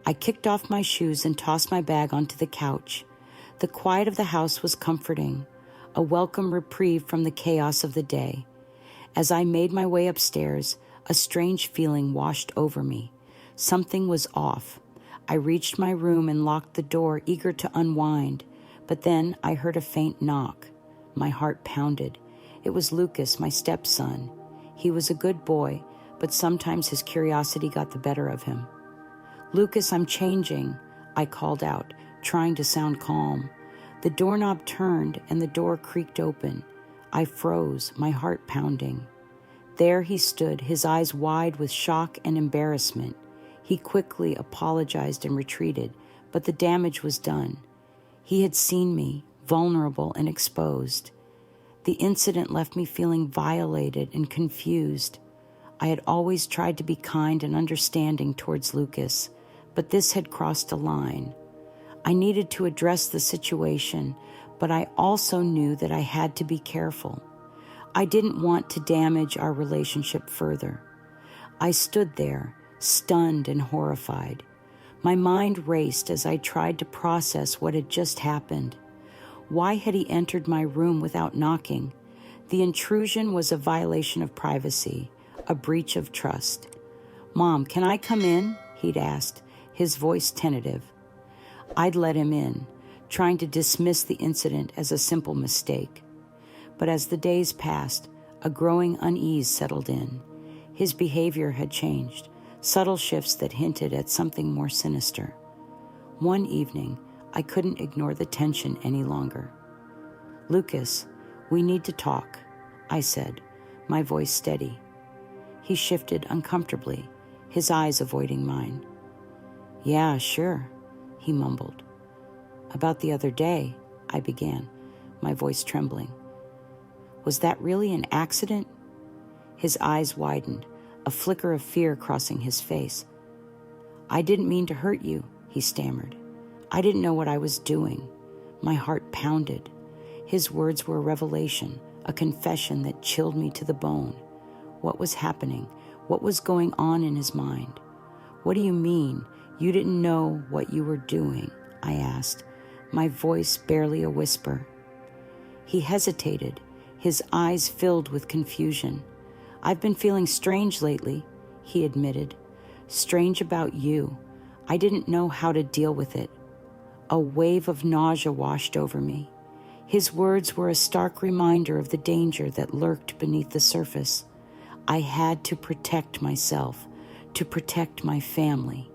I kicked off my shoes and tossed my bag onto the couch. The quiet of the house was comforting, a welcome reprieve from the chaos of the day. As I made my way upstairs, a strange feeling washed over me. Something was off. I reached my room and locked the door, eager to unwind. But then I heard a faint knock. My heart pounded. It was Lucas, my stepson. He was a good boy, but sometimes his curiosity got the better of him. "Lucas, I'm changing," I called out, trying to sound calm. The doorknob turned and the door creaked open. I froze, my heart pounding. There he stood, his eyes wide with shock and embarrassment. He quickly apologized and retreated, but the damage was done. He had seen me, vulnerable and exposed. The incident left me feeling violated and confused. I had always tried to be kind and understanding towards Lucas, but this had crossed a line. I needed to address the situation, but I also knew that I had to be careful. I didn't want to damage our relationship further. I stood there, stunned and horrified. My mind raced as I tried to process what had just happened. Why had he entered my room without knocking? The intrusion was a violation of privacy, a breach of trust. "Mom, can I come in?" he'd asked, his voice tentative. I'd let him in, trying to dismiss the incident as a simple mistake. But as the days passed, a growing unease settled in. His behavior had changed, subtle shifts that hinted at something more sinister. One evening, I couldn't ignore the tension any longer. "Lucas, we need to talk," I said, my voice steady. He shifted uncomfortably, his eyes avoiding mine. "Yeah, sure," he mumbled. "About the other day," I began, my voice trembling. "Was that really an accident?" His eyes widened, a flicker of fear crossing his face. "I didn't mean to hurt you," he stammered. "I didn't know what I was doing." My heart pounded. His words were a revelation, a confession that chilled me to the bone. What was happening? What was going on in his mind? "What do you mean? You didn't know what you were doing?" I asked, my voice barely a whisper. He hesitated, his eyes filled with confusion. "I've been feeling strange lately," he admitted. "Strange about you. I didn't know how to deal with it." A wave of nausea washed over me. His words were a stark reminder of the danger that lurked beneath the surface. I had to protect myself, to protect my family.